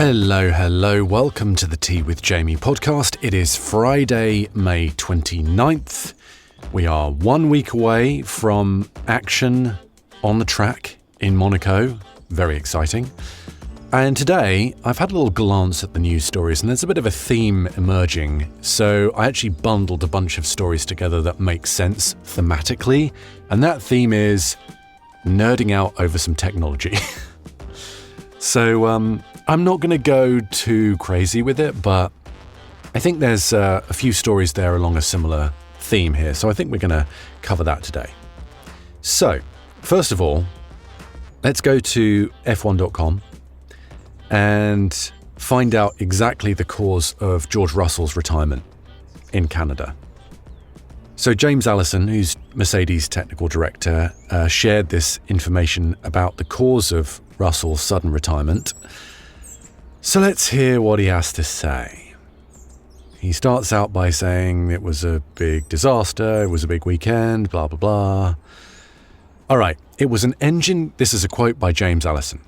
Hello. Welcome to the Tea with Jamie podcast. It is Friday, May 29th. We are 1 week away from action on the track in Monaco. Very exciting. And today, I've had a little glance at the news stories, and there's a bit of a theme emerging. So I actually bundled a bunch of stories together that make sense thematically. And that theme is nerding out over some technology. So I'm not going to go too crazy with it, but I think there's a few stories there along a similar theme here. So I think we're going to cover that today. So, first of all, let's go to f1.com and find out exactly the cause of George Russell's retirement in Canada. So James Allison, who's Mercedes technical director, shared this information about the cause of Russell's sudden retirement. So let's hear what he has to say. He starts out by saying it was a big disaster, it was a big weekend, blah, blah, blah. All right, it was an engine, this is a quote by James Allison.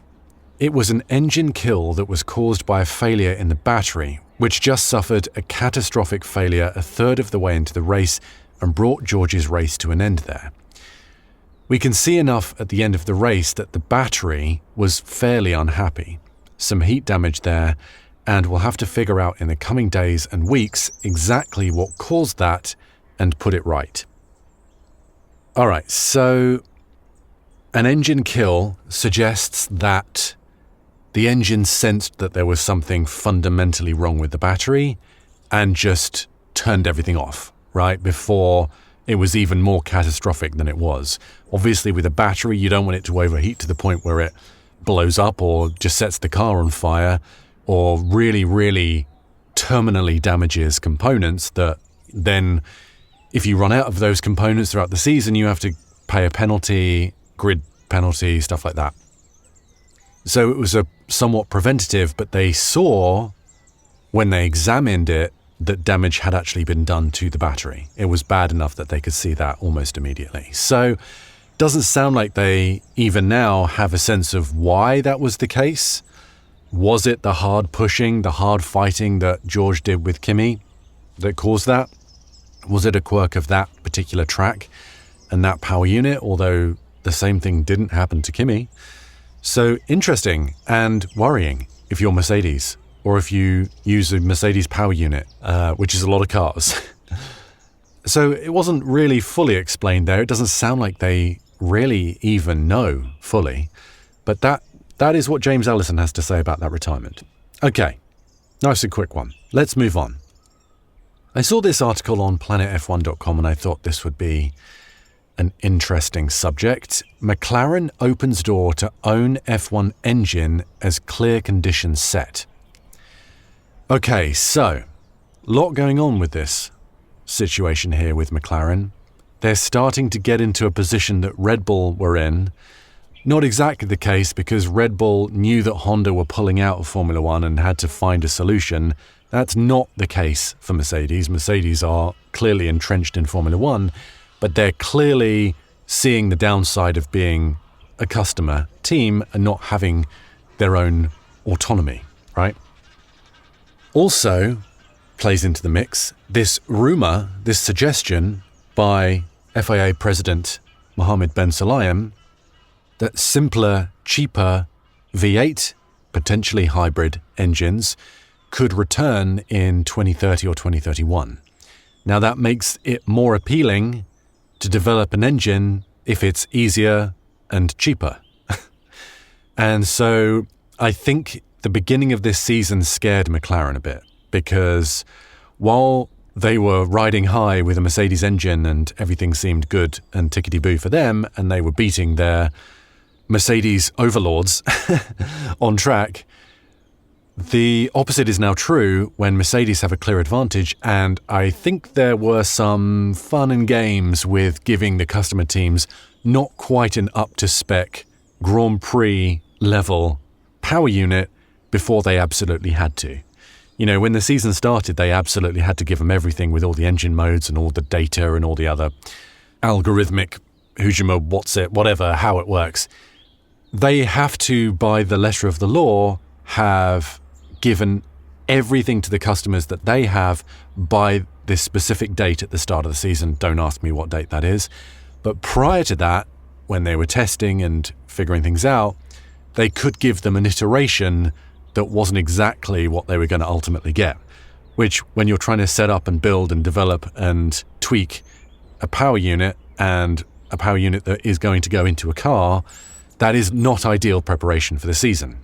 It was an engine kill that was caused by a failure in the battery, which just suffered a catastrophic failure a third of the way into the race and brought George's race to an end there. We can see enough at the end of the race that the battery was fairly unhappy. Some heat damage there, and we'll have to figure out in the coming days and weeks exactly what caused that and put it right. All right, so an engine kill suggests that the engine sensed that there was something fundamentally wrong with the battery and just turned everything off, right, before it was even more catastrophic than it was. Obviously, with a battery, you don't want it to overheat to the point where it blows up or just sets the car on fire or really terminally damages components that then, if you run out of those components throughout the season, you have to pay a penalty, grid penalty, stuff like that. So it was a somewhat preventative, but they saw when they examined it that damage had actually been done to the battery. It was bad enough that they could see that almost immediately. So doesn't sound like they even now have a sense of why that was the case. Was it the hard pushing, the hard fighting that George did with Kimi that caused that? Was it a quirk of that particular track and that power unit, although the same thing didn't happen to Kimi? So interesting and worrying if you're Mercedes, or if you use a Mercedes power unit, which is a lot of cars. So it wasn't really fully explained there. It doesn't sound like they really even know fully. But that is what James Allison has to say about that retirement. Okay, nice and quick one. Let's move on. I saw this article on planetf1.com and I thought this would be an interesting subject. McLaren opens door to own F1 engine as clear conditions set. Okay, so, a lot going on with this situation here with McLaren. They're starting to get into a position that Red Bull were in. Not exactly the case, because Red Bull knew that Honda were pulling out of Formula One and had to find a solution. That's not the case for Mercedes. Mercedes are clearly entrenched in Formula One, but they're clearly seeing the downside of being a customer team and not having their own autonomy, right? Also plays into the mix this rumor, this suggestion by FIA President Mohammed Ben Sulayem that simpler, cheaper V8, potentially hybrid engines could return in 2030 or 2031. Now that makes it more appealing to develop an engine if it's easier and cheaper. And so I think the beginning of this season scared McLaren a bit, because while they were riding high with a Mercedes engine and everything seemed good and tickety-boo for them, and they were beating their Mercedes overlords on track, the opposite is now true when Mercedes have a clear advantage, and I think there were some fun and games with giving the customer teams not quite an up-to-spec Grand Prix level power unit before they absolutely had to. You know, when the season started, they absolutely had to give them everything with all the engine modes and all the data and all the other algorithmic Hujima, what's it, whatever, how it works. They have to, by the letter of the law, have given everything to the customers that they have by this specific date at the start of the season. Don't ask me what date that is. But prior to that, when they were testing and figuring things out, they could give them an iteration that wasn't exactly what they were going to ultimately get, which when you're trying to set up and build and develop and tweak a power unit and a power unit that is going to go into a car, that is not ideal preparation for the season.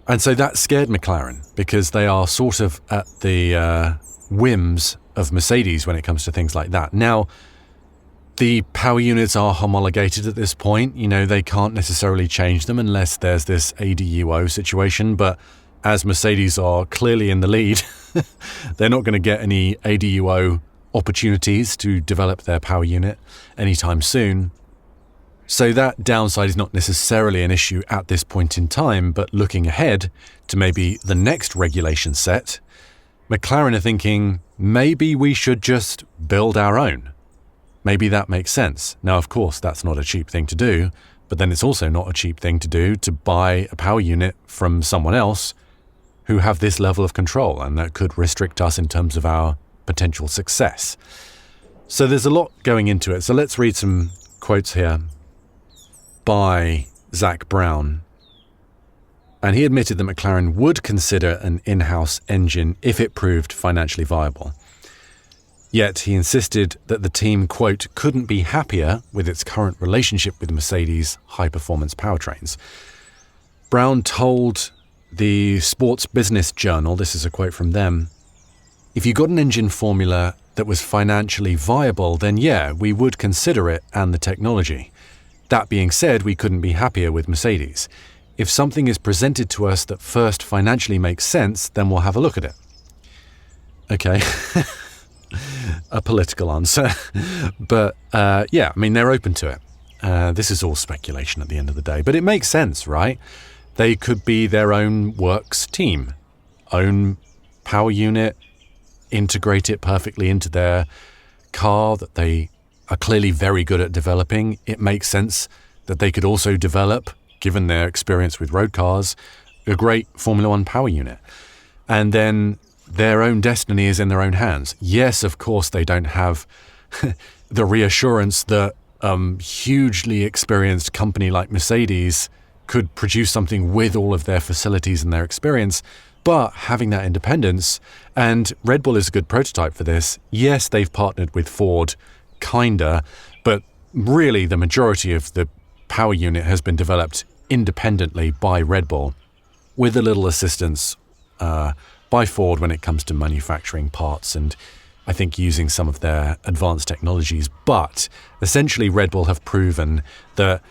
And so that scared McLaren because they are sort of at the whims of Mercedes when it comes to things like that. Now, the power units are homologated at this point. They can't necessarily change them unless there's this ADUO situation. But as Mercedes are clearly in the lead, they're not going to get any ADUO opportunities to develop their power unit anytime soon. So that downside is not necessarily an issue at this point in time, but looking ahead to maybe the next regulation set, McLaren are thinking maybe we should just build our own. Maybe that makes sense. Now, of course, that's not a cheap thing to do, but then it's also not a cheap thing to do to buy a power unit from someone else who have this level of control, and that could restrict us in terms of our potential success. So there's a lot going into it. So let's read some quotes here by Zach Brown. And he admitted that McLaren would consider an in-house engine if it proved financially viable. Yet he insisted that the team, quote, couldn't be happier with its current relationship with Mercedes high-performance powertrains. Brown told the Sports Business Journal, this is a quote from them, "If you got an engine formula that was financially viable, then yeah, we would consider it and the technology. That being said, we couldn't be happier with Mercedes. If something is presented to us that first financially makes sense, then we'll have a look at it." Okay. A political answer. But they're open to it. This is all speculation at the end of the day, but it makes sense, right? They could be their own works team, own power unit, integrate it perfectly into their car that they are clearly very good at developing. It makes sense that they could also develop, given their experience with road cars, a great Formula One power unit. And then their own destiny is in their own hands. Yes, of course, they don't have the reassurance that hugely experienced company like Mercedes could produce something with all of their facilities and their experience, but having that independence, and Red Bull is a good prototype for this. Yes, they've partnered with Ford, kinda, but really the majority of the power unit has been developed independently by Red Bull, with a little assistance by Ford when it comes to manufacturing parts and I think using some of their advanced technologies. But essentially Red Bull have proven that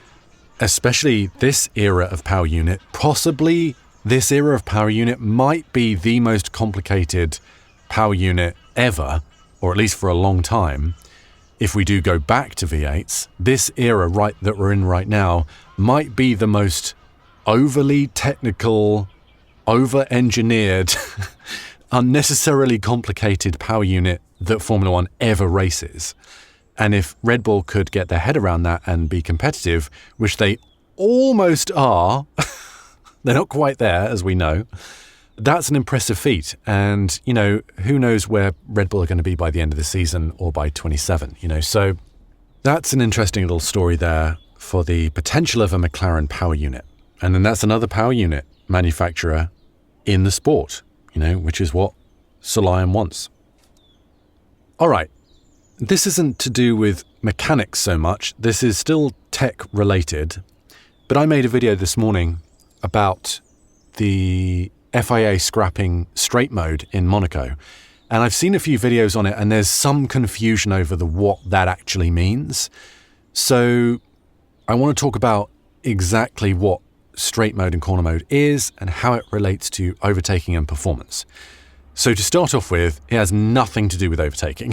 especially this era of power unit, possibly this era of power unit might be the most complicated power unit ever, or at least for a long time. If we do go back to V8s, this era that we're in right now might be the most overly technical, over-engineered, unnecessarily complicated power unit that Formula One ever races. And if Red Bull could get their head around that and be competitive, which they almost are, they're not quite there, as we know, that's an impressive feat. And, who knows where Red Bull are going to be by the end of the season or by 27, So that's an interesting little story there for the potential of a McLaren power unit. And then that's another power unit manufacturer in the sport, which is what Solion wants. All right. This isn't to do with mechanics so much. This is still tech related. But I made a video this morning about the FIA scrapping straight mode in Monaco. And I've seen a few videos on it, and there's some confusion over what that actually means. So I want to talk about exactly what straight mode and corner mode is and how it relates to overtaking and performance. So to start off with, it has nothing to do with overtaking.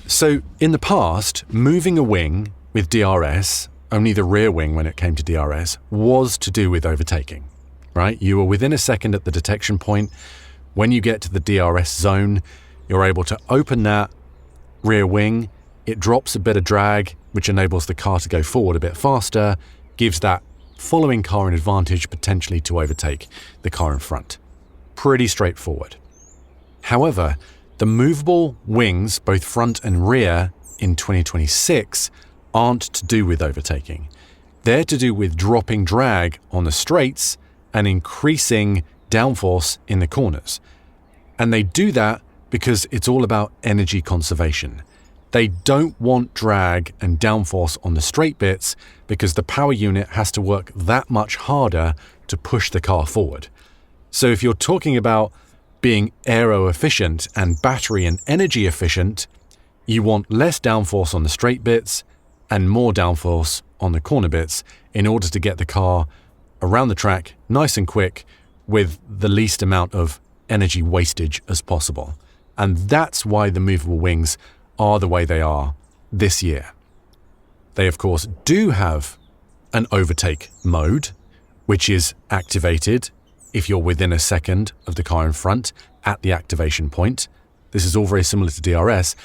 So in the past, moving a wing with DRS, only the rear wing when it came to DRS, was to do with overtaking, right? You were within a second at the detection point. When you get to the DRS zone, you're able to open that rear wing. It drops a bit of drag, which enables the car to go forward a bit faster, gives that following car an advantage potentially to overtake the car in front. pretty straightforward. However, the movable wings, both front and rear, in 2026 aren't to do with overtaking. They're to do with dropping drag on the straights and increasing downforce in the corners. And they do that because it's all about energy conservation. They don't want drag and downforce on the straight bits because the power unit has to work that much harder to push the car forward. So if you're talking about being aero efficient and battery and energy efficient, you want less downforce on the straight bits and more downforce on the corner bits in order to get the car around the track nice and quick with the least amount of energy wastage as possible. And that's why the movable wings are the way they are this year. They, of course, do have an overtake mode, which is activated if you're within a second of the car in front at the activation point. This is all very similar to DRS,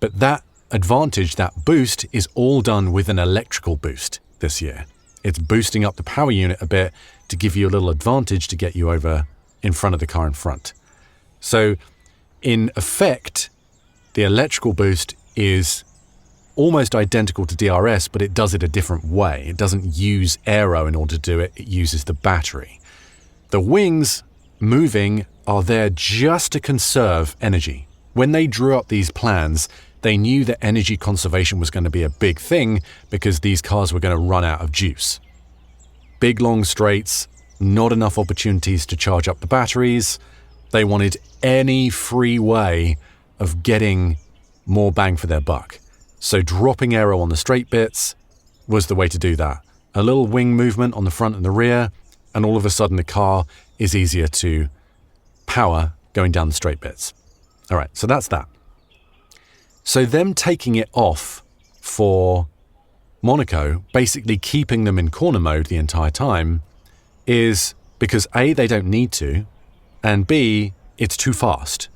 but that advantage, that boost, is all done with an electrical boost this year. It's boosting up the power unit a bit to give you a little advantage to get you over in front of the car in front. So, in effect, the electrical boost is almost identical to DRS, but it does it a different way. It doesn't use aero in order to do it, it uses the battery. The wings moving are there just to conserve energy. When they drew up these plans, they knew that energy conservation was going to be a big thing because these cars were going to run out of juice. Big long straights, not enough opportunities to charge up the batteries. They wanted any free way of getting more bang for their buck. So dropping aero on the straight bits was the way to do that. A little wing movement on the front and the rear, and all of a sudden the car is easier to power going down the straight bits. All right, so that's that. So them taking it off for Monaco, basically keeping them in corner mode the entire time, is because A, they don't need to, and B, it's too fast.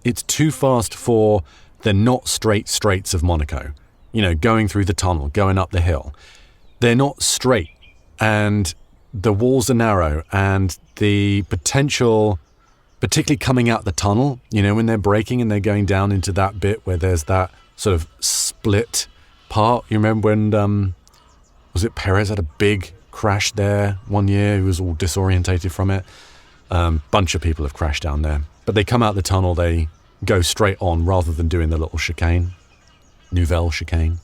It's too fast for the not straight straights of Monaco. You know, going through the tunnel, going up the hill. They're not straight, and the walls are narrow, and the potential, particularly coming out the tunnel, you know, when they're braking and they're going down into that bit where there's that sort of split part. You remember when, was it Perez had a big crash there one year? He was all disorientated from it. Bunch of people have crashed down there. But they come out the tunnel, they go straight on rather than doing the little chicane, Nouvelle chicane.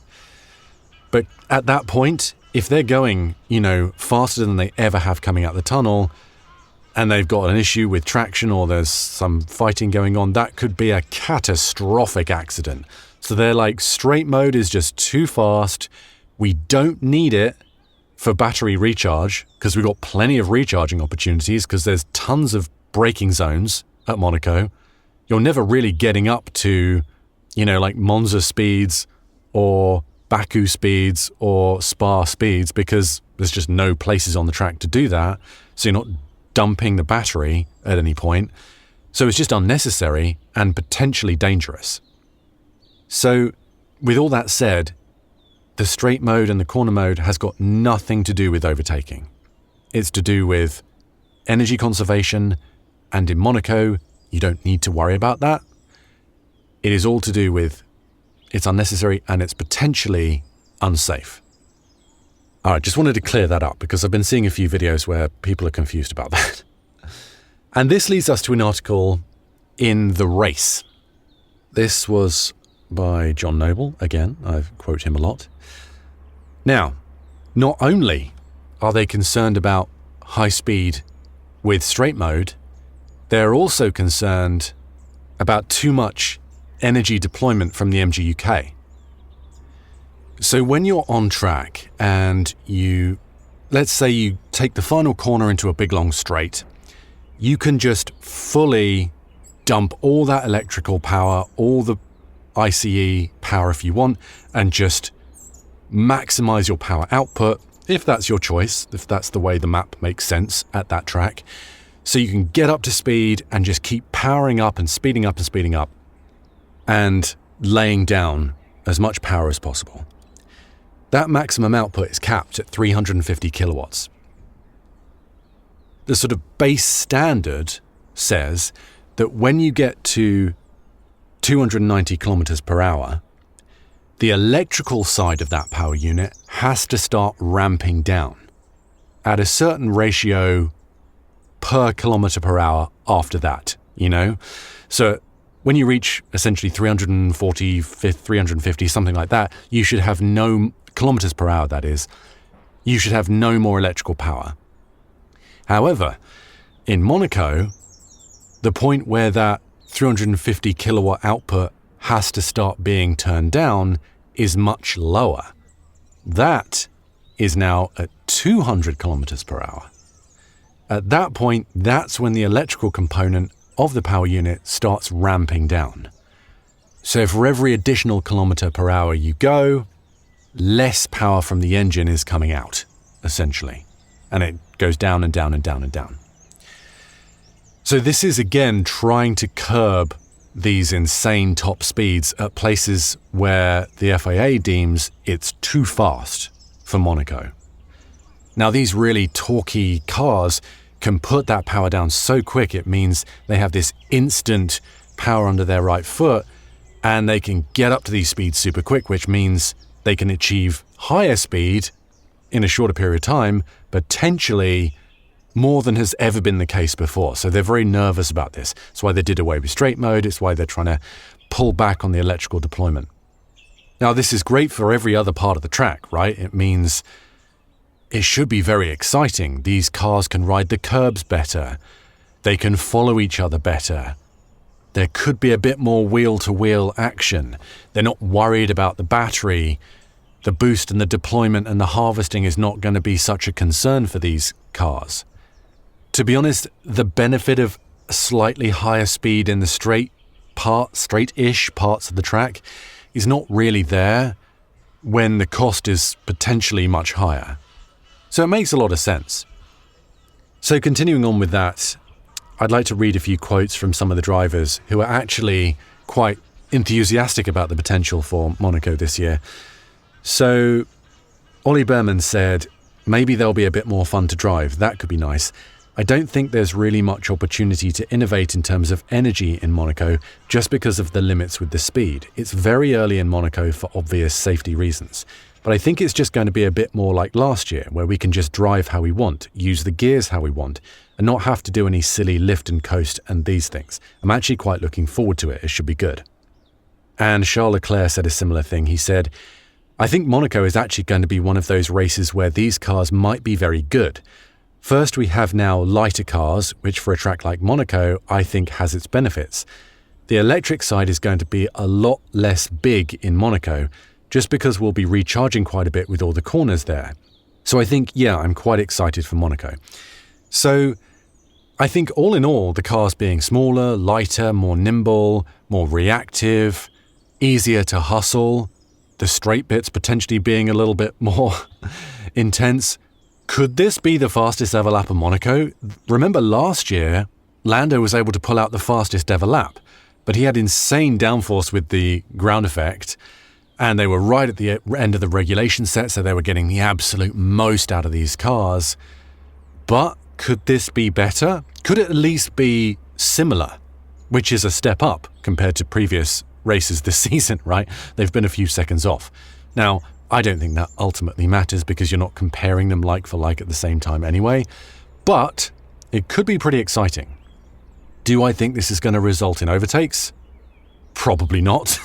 But at that point, if they're going, you know, faster than they ever have coming out the tunnel, and they've got an issue with traction or there's some fighting going on, that could be a catastrophic accident. So they're like, straight mode is just too fast. We don't need it for battery recharge because we've got plenty of recharging opportunities because there's tons of braking zones at Monaco. You're never really getting up to, you know, like Monza speeds or Baku speeds or Spa speeds because there's just no places on the track to do that. So you're not dumping the battery at any point. So it's just unnecessary and potentially dangerous. So with all that said, the straight mode and the corner mode has got nothing to do with overtaking. It's to do with energy conservation, and in Monaco, you don't need to worry about that. It is all to do with it's unnecessary and it's potentially unsafe. All right, just wanted to clear that up because I've been seeing a few videos where people are confused about that. And this leads us to an article in The Race. This was by John Noble. Again, I quote him a lot. Now, not only are they concerned about high speed with straight mode, they're also concerned about too much energy deployment from the MGUK. So when you're on track and let's say you take the final corner into a big long straight, you can just fully dump all that electrical power, all the ICE power if you want, and just maximize your power output, if that's your choice, if that's the way the map makes sense at that track. So you can get up to speed and just keep powering up and speeding up and laying down as much power as possible. That maximum output is capped at 350 kilowatts. The sort of base standard says that when you get to 290 kilometers per hour, the electrical side of that power unit has to start ramping down at a certain ratio per kilometer per hour after that, So when you reach essentially 340, 350, something like that, you should have no kilometers per hour, that is. You should have no more electrical power. However, in Monaco, the point where that 350 kilowatt output has to start being turned down is much lower. That is now at 200 kilometers per hour. At that point, that's when the electrical component of the power unit starts ramping down. So for every additional kilometer per hour you go, less power from the engine is coming out, essentially. And it goes down and down and down and down. So this is again trying to curb these insane top speeds at places where the FIA deems it's too fast for Monaco. Now these really torquey cars can put that power down so quick, it means they have this instant power under their right foot and they can get up to these speeds super quick, which means they can achieve higher speed in a shorter period of time, potentially more than has ever been the case before. So they're very nervous about this. It's why they did away with straight mode. It's why they're trying to pull back on the electrical deployment. Now, this is great for every other part of the track, right? It means it should be very exciting. These cars can ride the curbs better. They can follow each other better. There could be a bit more wheel-to-wheel action. They're not worried about the battery. The boost and the deployment and the harvesting is not going to be such a concern for these cars. To be honest, the benefit of slightly higher speed in the straight-ish parts of the track is not really there when the cost is potentially much higher. So it makes a lot of sense. So continuing on with that, I'd like to read a few quotes from some of the drivers who are actually quite enthusiastic about the potential for Monaco this year. So Ollie Berman said, "Maybe there'll be a bit more fun to drive. That could be nice. I don't think there's really much opportunity to innovate in terms of energy in Monaco just because of the limits with the speed. It's very early in Monaco for obvious safety reasons. But I think it's just going to be a bit more like last year, where we can just drive how we want, use the gears how we want, and not have to do any silly lift and coast and these things. I'm actually quite looking forward to it. It should be good." And Charles Leclerc said a similar thing. He said, "I think Monaco is actually going to be one of those races where these cars might be very good. First, we have now lighter cars, which for a track like Monaco, I think has its benefits. The electric side is going to be a lot less big in Monaco, just because we'll be recharging quite a bit with all the corners there. So I think, yeah, I'm quite excited for Monaco." So I think all in all, the cars being smaller, lighter, more nimble, more reactive, easier to hustle, the straight bits potentially being a little bit more intense. Could this be the fastest ever lap of Monaco? Remember last year, Lando was able to pull out the fastest ever lap, but he had insane downforce with the ground effect, and they were right at the end of the regulation set, so they were getting the absolute most out of these cars. But could this be better? Could it at least be similar, which is a step up compared to previous races this season, right? They've been a few seconds off. Now, I don't think that ultimately matters because you're not comparing them like for like at the same time anyway, but it could be pretty exciting. Do I think this is going to result in overtakes? Probably not,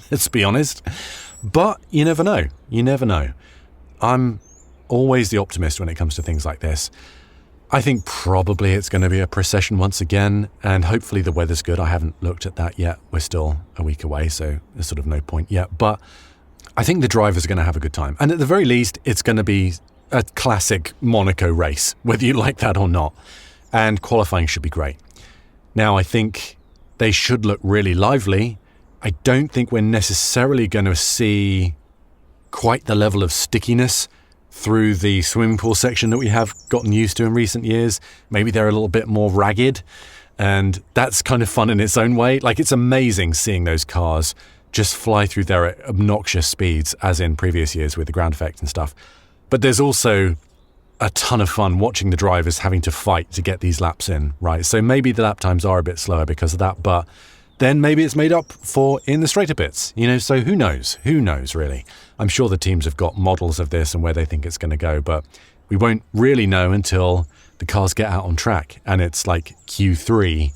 let's be honest. But you never know. You never know. I'm always the optimist when it comes to things like this. I think probably it's going to be a procession once again, and hopefully the weather's good. I haven't looked at that yet. We're still a week away, so there's sort of no point yet. But I think the drivers are going to have a good time. And at the very least, it's going to be a classic Monaco race, whether you like that or not. And qualifying should be great. Now, I think they should look really lively. I don't think we're necessarily going to see quite the level of stickiness through the swimming pool section that we have gotten used to in recent years. Maybe they're a little bit more ragged, and that's kind of fun in its own way. Like, it's amazing seeing those cars just fly through their obnoxious speeds, as in previous years with the ground effect and stuff. But there's also a ton of fun watching the drivers having to fight to get these laps in, right? So maybe the lap times are a bit slower because of that, but then maybe it's made up for in the straighter bits, so who knows? Who knows, really? I'm sure the teams have got models of this and where they think it's going to go, but we won't really know until the cars get out on track and it's like Q3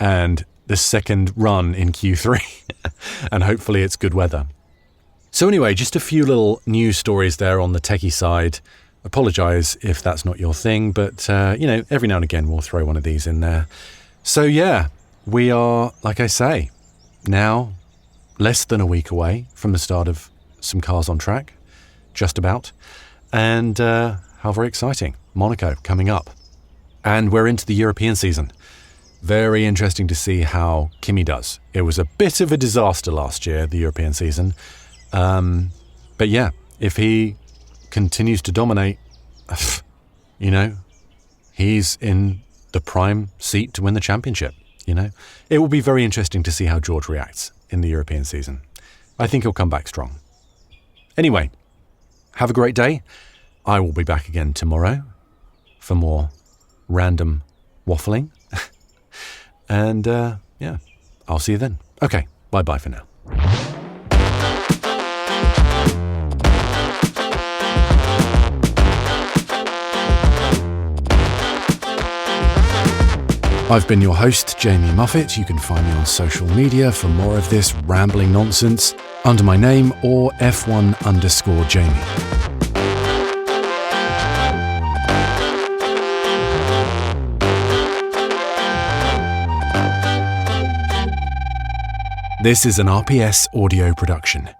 and the second run in Q3 and hopefully it's good weather. So anyway, just a few little news stories there on the techie side. Apologise if that's not your thing, but every now and again we'll throw one of these in there. So yeah, we are, like I say, now less than a week away from the start of some cars on track, just about. And how very exciting. Monaco coming up. And we're into the European season. Very interesting to see how Kimi does. It was a bit of a disaster last year, the European season. But yeah, if he continues to dominate, he's in the prime seat to win the championship. It will be very interesting to see how George reacts in the European season. I think he'll come back strong. Anyway, have a great day. I will be back again tomorrow for more random waffling. And I'll see you then. Okay, bye-bye for now. I've been your host, Jamie Muffett. You can find me on social media for more of this rambling nonsense under my name or F1_Jamie. This is an RPS audio production.